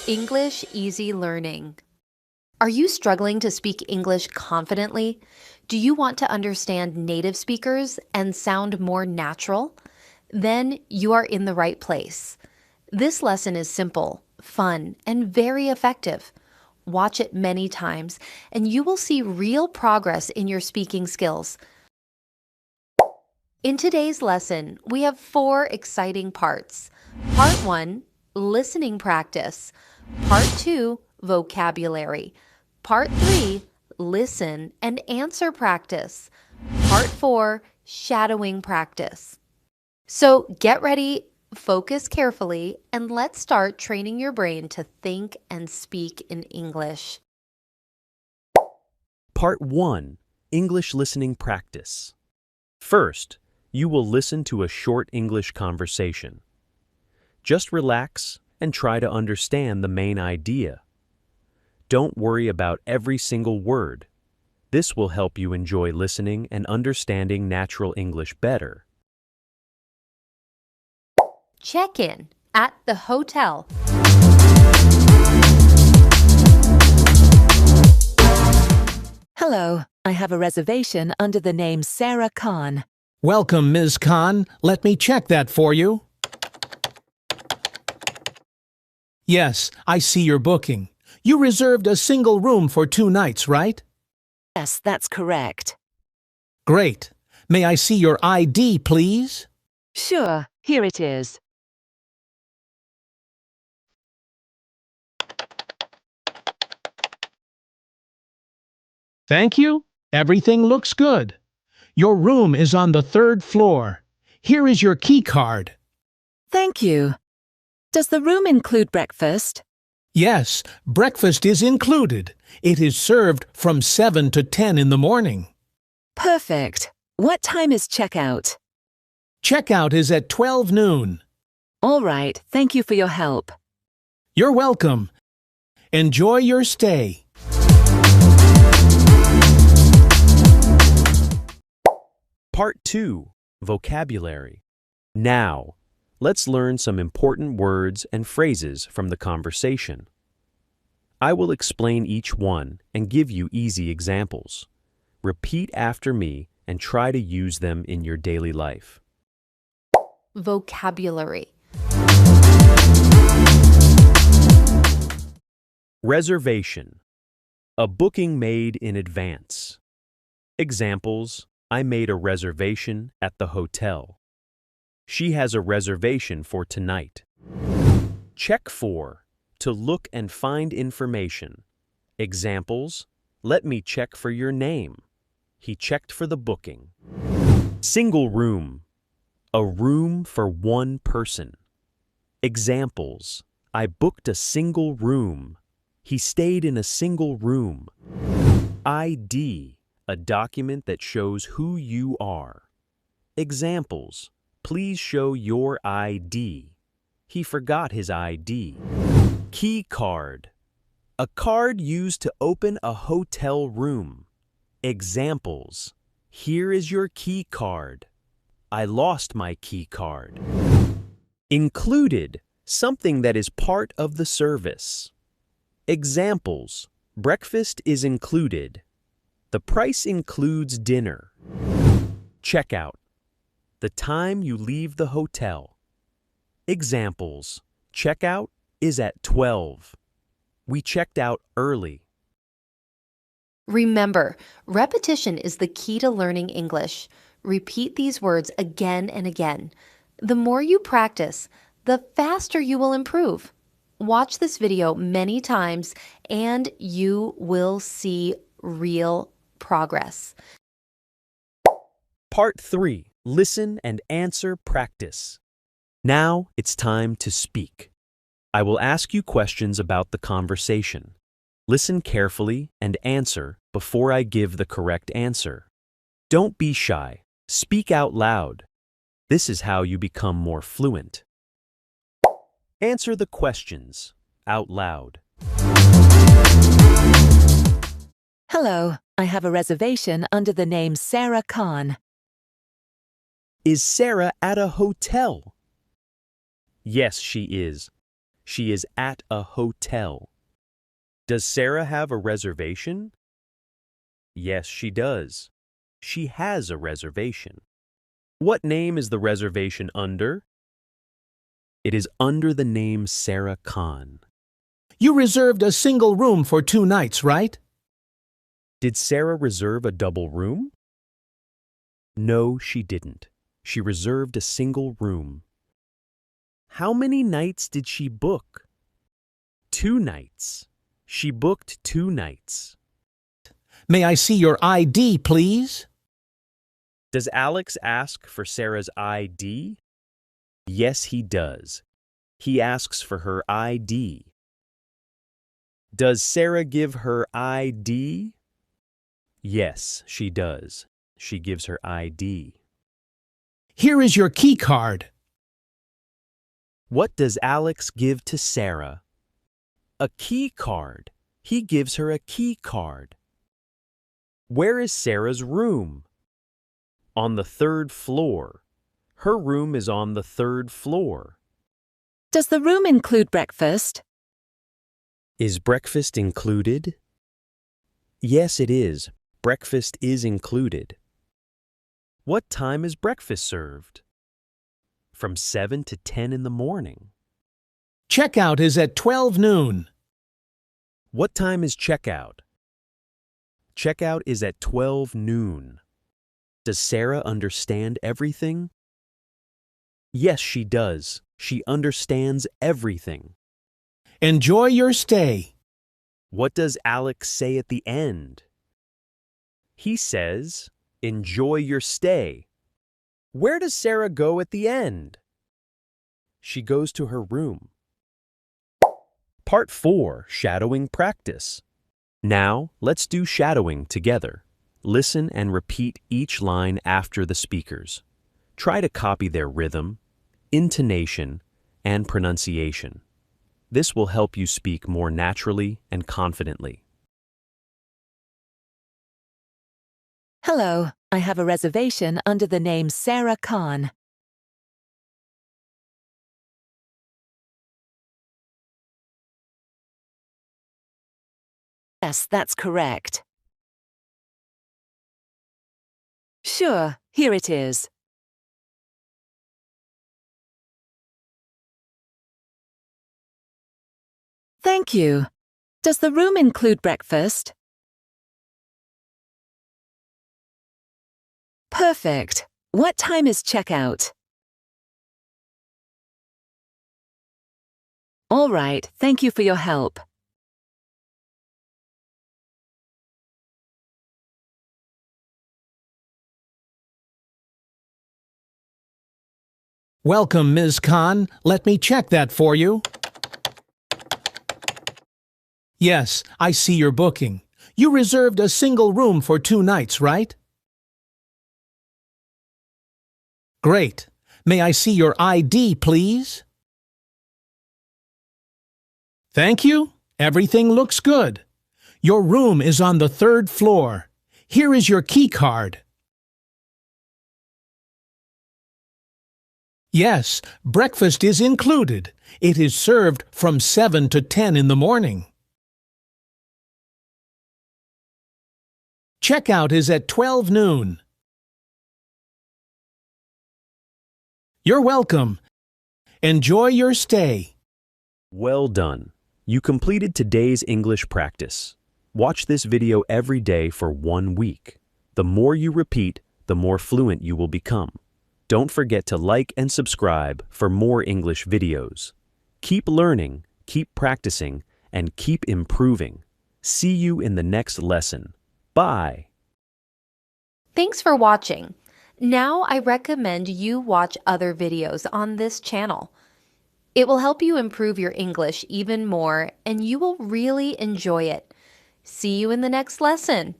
English Easy Learning. Are you struggling to speak English confidently? Do you want to understand native speakers and sound more natural? Then you are in the right place. This lesson is simple, fun, and very effective. Watch it many times, and you will see real progress in your speaking skills. In today's lesson, we have 4 exciting parts. Part 1, listening practice. Part 2, vocabulary. Part 3, listen and answer practice. Part 4, shadowing practice. So get ready, focus carefully, and let's start training your brain to think and speak in English. Part 1, English Listening Practice. First, you will listen to a short English conversation. Just relax and try to understand the main idea. Don't worry about every single word. This will help you enjoy listening and understanding natural English better. Check in at the hotel. Hello, I have a reservation under the name Sarah Khan. Welcome, Ms. Khan. Let me check that for you. Yes, I see your booking. You reserved a single room for 2 nights, right? Yes, that's correct. Great. May I see your ID, please? Sure, here it is. Thank you. Everything looks good. Your room is on the 3rd floor. Here is your key card. Thank you. Does the room include breakfast? Yes, breakfast is included. It is served from 7 to 10 in the morning. Perfect. What time is checkout? Checkout is at 12 noon. All right, thank you for your help. You're welcome. Enjoy your stay. Part 2, Vocabulary. Now, let's learn some important words and phrases from the conversation. I will explain each one and give you easy examples. Repeat after me and try to use them in your daily life. Vocabulary. Reservation. A booking made in advance. Examples: I made a reservation at the hotel. She has a reservation for tonight. Check for. To look and find information. Examples: let me check for your name. He checked for the booking. Single room. A room for one person. Examples: I booked a single room. He stayed in a single room. ID. A document that shows who you are. Examples: please show your ID. He forgot his ID. Key card. A card used to open a hotel room. Examples: here is your key card. I lost my key card. Included. Something that is part of the service. Examples: breakfast is included. The price includes dinner. Checkout. The time you leave the hotel. Examples: checkout is at 12. We checked out early. Remember, repetition is the key to learning English. Repeat these words again and again. The more you practice, the faster you will improve. Watch this video many times and you will see real progress. Part 3, Listen and Answer Practice. Now it's time to speak. I will ask you questions about the conversation. Listen carefully and answer before I give the correct answer. Don't be shy. Speak out loud. This is how you become more fluent. Answer the questions out loud. Hello, I have a reservation under the name Sarah Khan. Is Sarah at a hotel? Yes, she is. She is at a hotel. Does Sarah have a reservation? Yes, she does. She has a reservation. What name is the reservation under? It is under the name Sarah Khan. You reserved a single room for 2 nights, right? Did Sarah reserve a double room? No, she didn't. She reserved a single room. How many nights did she book? 2 nights. She booked 2 nights. May I see your ID, please? Does Alex ask for Sarah's ID? Yes, he does. He asks for her ID. Does Sarah give her ID? Yes, she does. She gives her ID. Here is your key card. What does Alex give to Sarah? A key card. He gives her a key card. Where is Sarah's room? On the 3rd floor. Her room is on the 3rd floor. Does the room include breakfast? Is breakfast included? Yes, it is. Breakfast is included. What time is breakfast served? From 7 to 10 in the morning. Checkout is at 12 noon. What time is checkout? Checkout is at 12 noon. Does Sarah understand everything? Yes, she does. She understands everything. Enjoy your stay. What does Alex say at the end? He says, "Enjoy your stay." Where does Sarah go at the end? She goes to her room. Part 4, Shadowing Practice. Now, let's do shadowing together. Listen and repeat each line after the speakers. Try to copy their rhythm, intonation, and pronunciation. This will help you speak more naturally and confidently. Hello, I have a reservation under the name Sarah Khan. Yes, that's correct. Sure, here it is. Thank you. Does the room include breakfast? Perfect. What time is checkout? All right, thank you for your help. Welcome, Ms. Khan. Let me check that for you. Yes, I see your booking. You reserved a single room for 2 nights, right? Great. May I see your ID, please? Thank you. Everything looks good. Your room is on the 3rd floor. Here is your key card. Yes, breakfast is included. It is served from 7 to 10 in the morning. Checkout is at 12 noon. You're welcome. Enjoy your stay. Well done. You completed today's English practice. Watch this video every day for 1 week. The more you repeat, the more fluent you will become. Don't forget to like and subscribe for more English videos. Keep learning, keep practicing, and keep improving. See you in the next lesson. Bye. Thanks for watching. Now I recommend you watch other videos on this channel. It will help you improve your English even more, and you will really enjoy it. See you in the next lesson.